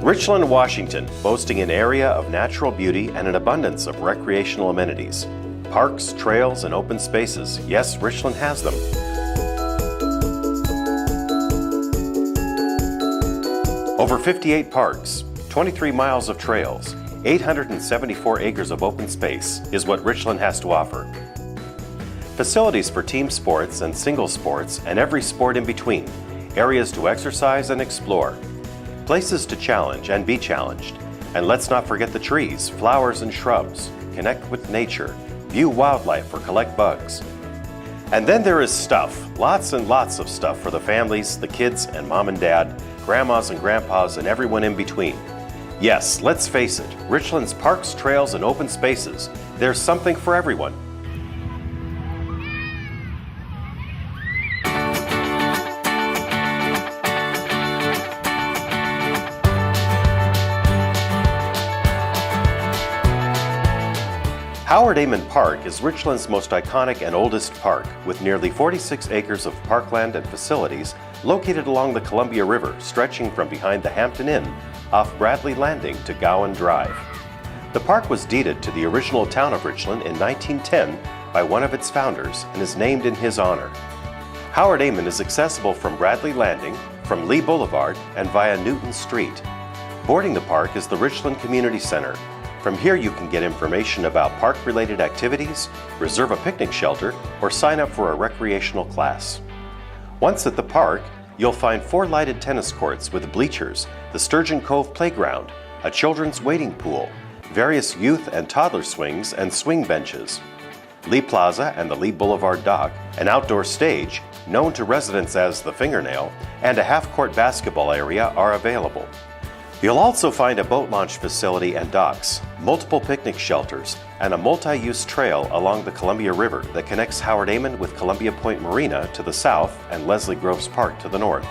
Richland, Washington, boasting an area of natural beauty and an abundance of recreational amenities. Parks, trails, and open spaces. Yes, Richland has them. Over 58 parks, 23 miles of trails, 874 acres of open space is what Richland has to offer. Facilities for team sports and single sports and every sport in between. Areas to exercise and explore. Places to challenge and be challenged. And let's not forget the trees, flowers, and shrubs. Connect with nature, view wildlife, or collect bugs. And then there is stuff, lots and lots of stuff for the families, the kids, and mom and dad, grandmas and grandpas, and everyone in between. Yes, let's face it, Richland's parks, trails, and open spaces, there's something for everyone. Howard Aman Park is Richland's most iconic and oldest park, with nearly 46 acres of parkland and facilities located along the Columbia River, stretching from behind the Hampton Inn off Bradley Landing to Gowan Drive. The park was deeded to the original town of Richland in 1910 by one of its founders and is named in his honor. Howard Aman is accessible from Bradley Landing, from Lee Boulevard, and via Newton Street. Boarding the park is the Richland Community Center. From here you can get information about park-related activities, reserve a picnic shelter, or sign up for a recreational class. Once at the park, you'll find 4 lighted tennis courts with bleachers, the Sturgeon Cove Playground, a children's wading pool, various youth and toddler swings and swing benches. Lee Plaza and the Lee Boulevard Dock, an outdoor stage, known to residents as the Fingernail, and a half-court basketball area are available. You'll also find a boat launch facility and docks, multiple picnic shelters, and a multi-use trail along the Columbia River that connects Howard Aman with Columbia Point Marina to the south and Leslie Groves Park to the north.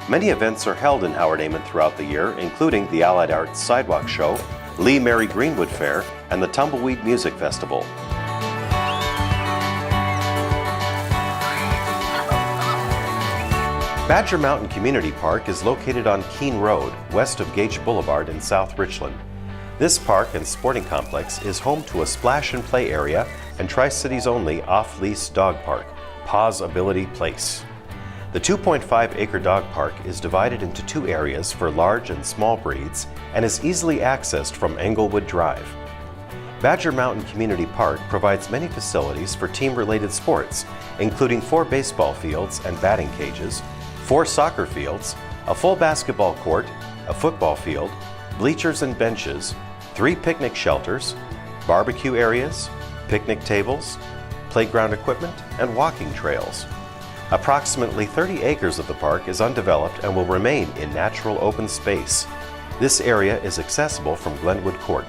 Many events are held in Howard Aman throughout the year, including the Allied Arts Sidewalk Show, Lee Mary Greenwood Fair, and the Tumbleweed Music Festival. Badger Mountain Community Park is located on Keene Road, west of Gage Boulevard in South Richland. This park and sporting complex is home to a splash and play area and Tri-Cities only off-lease dog park, Paws Ability Place. The 2.5-acre dog park is divided into 2 areas for large and small breeds and is easily accessed from Englewood Drive. Badger Mountain Community Park provides many facilities for team-related sports, including 4 baseball fields and batting cages, 4 soccer fields, a full basketball court, a football field, bleachers and benches, 3 picnic shelters, barbecue areas, picnic tables, playground equipment, and walking trails. Approximately 30 acres of the park is undeveloped and will remain in natural open space. This area is accessible from Glenwood Court.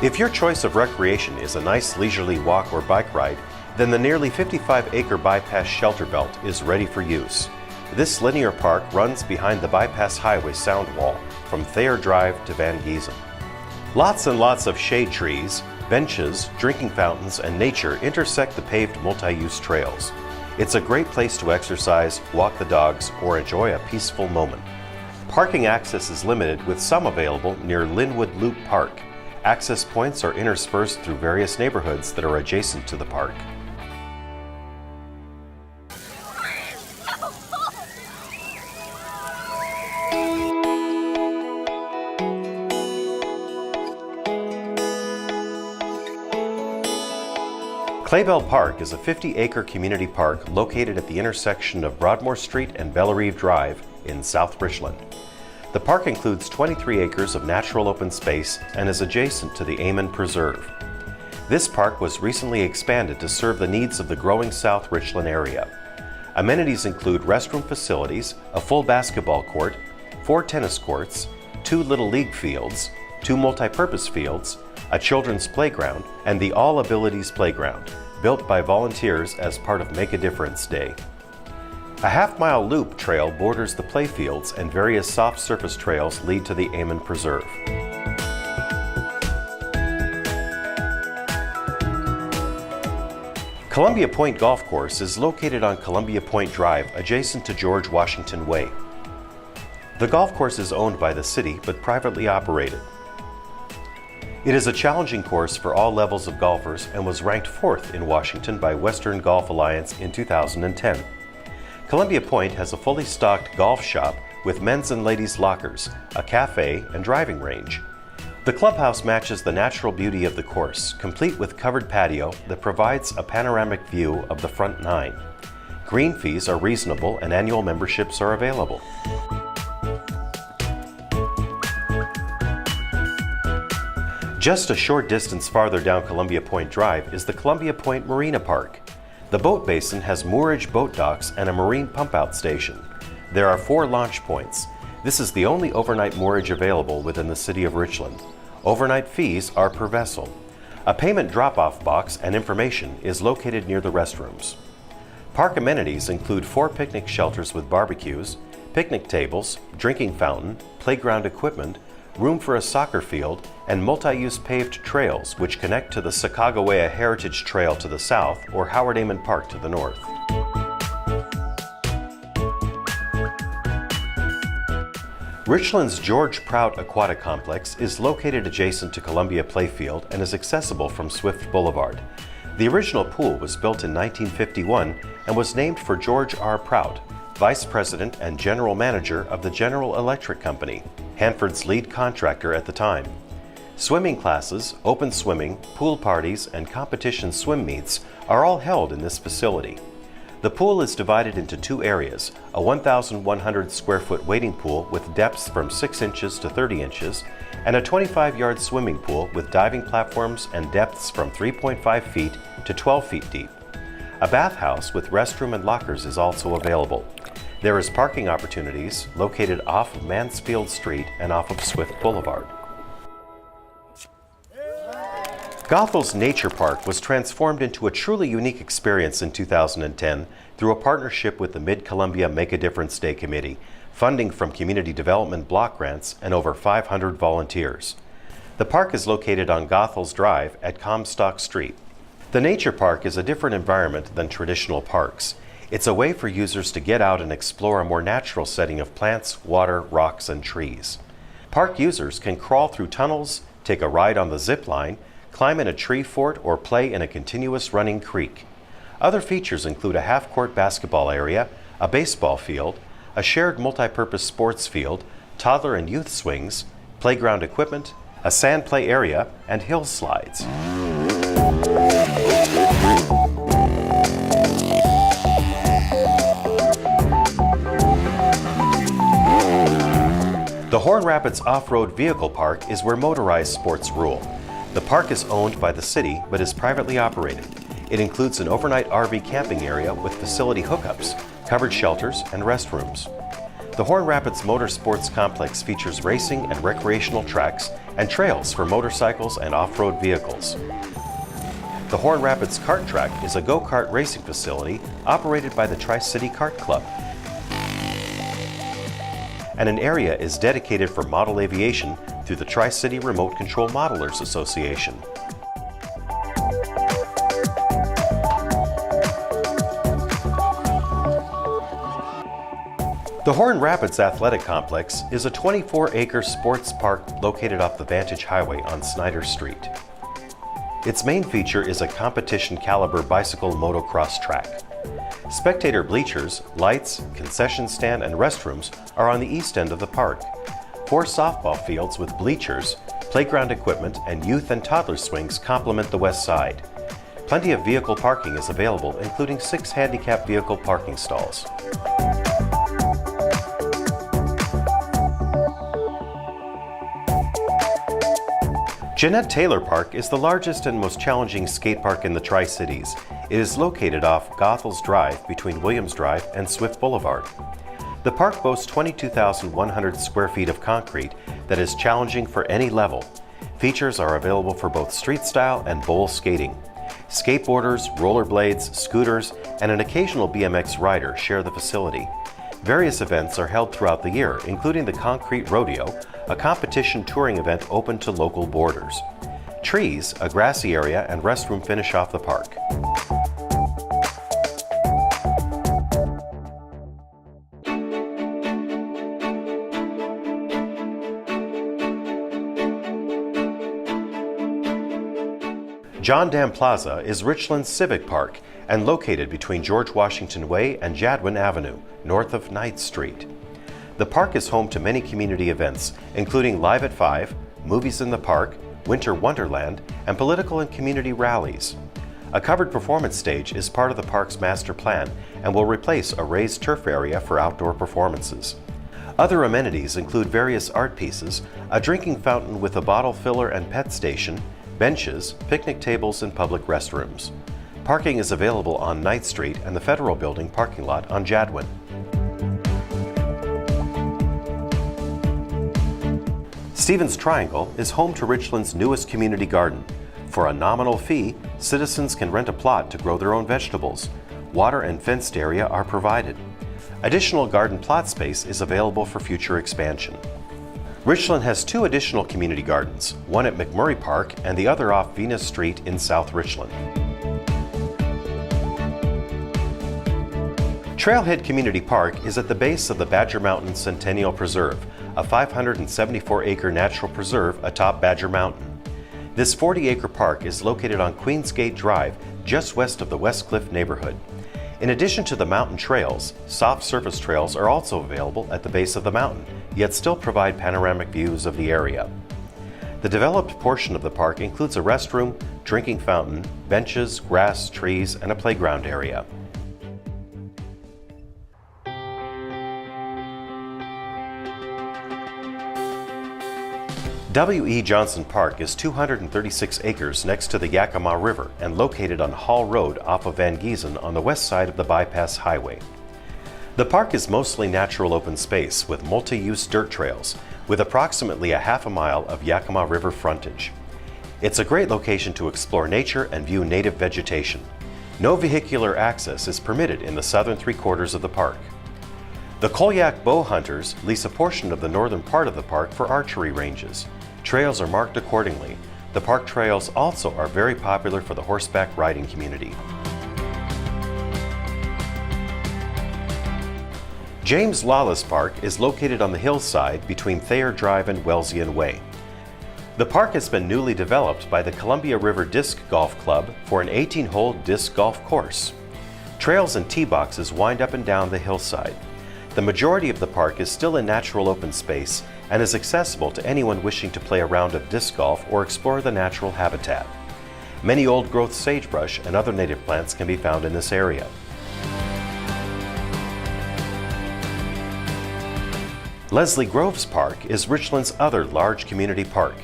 If your choice of recreation is a nice leisurely walk or bike ride, then the nearly 55-acre Bypass Shelter Belt is ready for use. This linear park runs behind the Bypass Highway sound wall from Thayer Drive to Van Giesen. Lots and lots of shade trees, benches, drinking fountains, and nature intersect the paved multi-use trails. It's a great place to exercise, walk the dogs, or enjoy a peaceful moment. Parking access is limited, with some available near Linwood Loop Park. Access points are interspersed through various neighborhoods that are adjacent to the park. Clayville Park is a 50-acre community park located at the intersection of Broadmoor Street and Bellerive Drive in South Richland. The park includes 23 acres of natural open space and is adjacent to the Aman Preserve. This park was recently expanded to serve the needs of the growing South Richland area. Amenities include restroom facilities, a full basketball court, 4 tennis courts, 2 Little League fields, 2 multi-purpose fields, a children's playground, and the All Abilities Playground, built by volunteers as part of Make a Difference Day. A half-mile loop trail borders the playfields, and various soft surface trails lead to the Aman Preserve. Columbia Point Golf Course is located on Columbia Point Drive, adjacent to George Washington Way. The golf course is owned by the city, but privately operated. It is a challenging course for all levels of golfers and was ranked 4th in Washington by Western Golf Alliance in 2010. Columbia Point has a fully stocked golf shop with men's and ladies' lockers, a cafe, and driving range. The clubhouse matches the natural beauty of the course, complete with covered patio that provides a panoramic view of the front nine. Green fees are reasonable and annual memberships are available. Just a short distance farther down Columbia Point Drive is the Columbia Point Marina Park. The boat basin has moorage boat docks and a marine pump-out station. There are 4 launch points. This is the only overnight moorage available within the city of Richland. Overnight fees are per vessel. A payment drop-off box and information is located near the restrooms. Park amenities include 4 picnic shelters with barbecues, picnic tables, drinking fountain, playground equipment, room for a soccer field, and multi-use paved trails which connect to the Sacagawea Heritage Trail to the south or Howard Aman Park to the north. Richland's George Prout Aquatic Complex is located adjacent to Columbia Playfield and is accessible from Swift Boulevard. The original pool was built in 1951 and was named for George R. Prout, Vice President and General Manager of the General Electric Company, Hanford's lead contractor at the time. Swimming classes, open swimming, pool parties, and competition swim meets are all held in this facility. The pool is divided into 2 areas, a 1,100 square foot wading pool with depths from 6 inches to 30 inches, and a 25-yard swimming pool with diving platforms and depths from 3.5 feet to 12 feet deep. A bathhouse with restroom and lockers is also available. There is parking opportunities located off of Mansfield Street and off of Swift Boulevard. Gothel's Nature Park was transformed into a truly unique experience in 2010 through a partnership with the Mid-Columbia Make a Difference Day Committee, funding from community development block grants, and over 500 volunteers. The park is located on Gothel's Drive at Comstock Street. The Nature Park is a different environment than traditional parks. It's a way for users to get out and explore a more natural setting of plants, water, rocks, and trees. Park users can crawl through tunnels, take a ride on the zip line, climb in a tree fort, or play in a continuous running creek. Other features include a half-court basketball area, a baseball field, a shared multi-purpose sports field, toddler and youth swings, playground equipment, a sand play area, and hill slides. The Horn Rapids Off-Road Vehicle Park is where motorized sports rule. The park is owned by the city but is privately operated. It includes an overnight RV camping area with facility hookups, covered shelters, and restrooms. The Horn Rapids Motorsports Complex features racing and recreational tracks and trails for motorcycles and off-road vehicles. The Horn Rapids Kart Track is a go-kart racing facility operated by the Tri-City Kart Club, and an area is dedicated for model aviation through the Tri-City Remote Control Modelers Association. The Horn Rapids Athletic Complex is a 24-acre sports park located off the Vantage Highway on Snyder Street. Its main feature is a competition caliber bicycle motocross track. Spectator bleachers, lights, concession stand, and restrooms are on the east end of the park. 4 softball fields with bleachers, playground equipment, and youth and toddler swings complement the west side. Plenty of vehicle parking is available, including 6 handicap vehicle parking stalls. Jeanette Taylor Park is the largest and most challenging skate park in the Tri-Cities. It is located off Gothel's Drive between Williams Drive and Swift Boulevard. The park boasts 22,100 square feet of concrete that is challenging for any level. Features are available for both street style and bowl skating. Skateboarders, rollerblades, scooters, and an occasional BMX rider share the facility. Various events are held throughout the year, including the Concrete Rodeo, a competition touring event open to local boarders. Trees, a grassy area, and restroom finish off the park. John Dam Plaza is Richland's Civic Park and located between George Washington Way and Jadwin Avenue, north of 9th Street. The park is home to many community events, including Live at 5, Movies in the Park, Winter Wonderland, and political and community rallies. A covered performance stage is part of the park's master plan and will replace a raised turf area for outdoor performances. Other amenities include various art pieces, a drinking fountain with a bottle filler and pet station, benches, picnic tables, and public restrooms. Parking is available on 9th Street and the Federal Building parking lot on Jadwin. Stevens Triangle is home to Richland's newest community garden. For a nominal fee, citizens can rent a plot to grow their own vegetables. Water and fenced area are provided. Additional garden plot space is available for future expansion. Richland has 2 additional community gardens, one at McMurray Park and the other off Venus Street in South Richland. Trailhead Community Park is at the base of the Badger Mountain Centennial Preserve, a 574-acre natural preserve atop Badger Mountain. This 40-acre park is located on Queensgate Drive, just west of the West Cliff neighborhood. In addition to the mountain trails, soft surface trails are also available at the base of the mountain, yet still provide panoramic views of the area. The developed portion of the park includes a restroom, drinking fountain, benches, grass, trees, and a playground area. W.E. Johnson Park is 236 acres next to the Yakima River and located on Hall Road off of Van Giesen on the west side of the Bypass Highway. The park is mostly natural open space with multi-use dirt trails, with approximately a half a mile of Yakima River frontage. It's a great location to explore nature and view native vegetation. No vehicular access is permitted in the southern 3/4 of the park. The Kolyak Bow Hunters lease a portion of the northern part of the park for archery ranges. Trails are marked accordingly. The park trails also are very popular for the horseback riding community. James Lawless Park is located on the hillside between Thayer Drive and Wellesian Way. The park has been newly developed by the Columbia River Disc Golf Club for an 18-hole disc golf course. Trails and tee boxes wind up and down the hillside. The majority of the park is still in natural open space and is accessible to anyone wishing to play a round of disc golf or explore the natural habitat. Many old-growth sagebrush and other native plants can be found in this area. Leslie Groves Park is Richland's other large community park.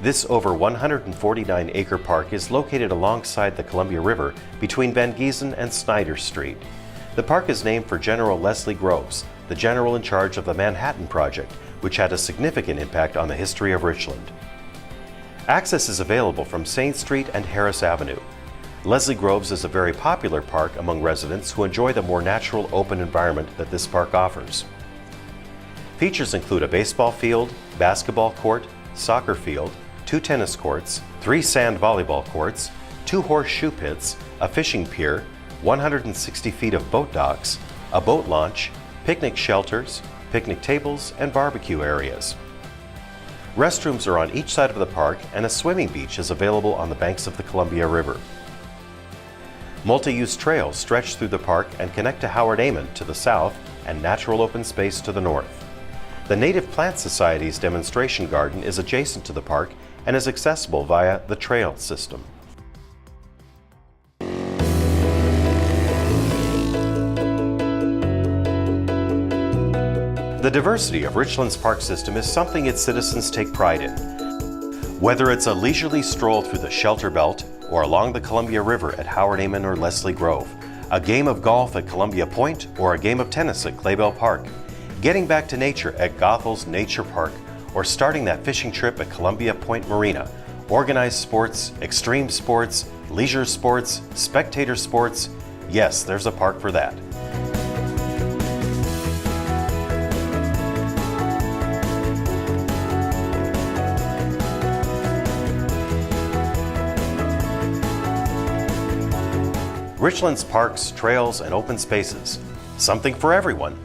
This over 149-acre park is located alongside the Columbia River between Van Giesen and Snyder Street. The park is named for General Leslie Groves, the general in charge of the Manhattan Project, which had a significant impact on the history of Richland. Access is available from Saint Street and Harris Avenue. Leslie Groves is a very popular park among residents who enjoy the more natural open environment that this park offers. Features include a baseball field, basketball court, soccer field, 2 tennis courts, 3 sand volleyball courts, 2 horseshoe pits, a fishing pier, 160 feet of boat docks, a boat launch, picnic shelters, picnic tables, and barbecue areas. Restrooms are on each side of the park and a swimming beach is available on the banks of the Columbia River. Multi-use trails stretch through the park and connect to Howard Aman to the south and natural open space to the north. The Native Plant Society's demonstration garden is adjacent to the park and is accessible via the trail system. The diversity of Richland's park system is something its citizens take pride in. Whether it's a leisurely stroll through the Shelter Belt or along the Columbia River at Howard Aman or Leslie Grove, a game of golf at Columbia Point or a game of tennis at Clayville Park, getting back to nature at Gothel's Nature Park, or starting that fishing trip at Columbia Point Marina, organized sports, extreme sports, leisure sports, spectator sports, yes, there's a park for that. Richland's parks, trails, and open spaces. Something for everyone.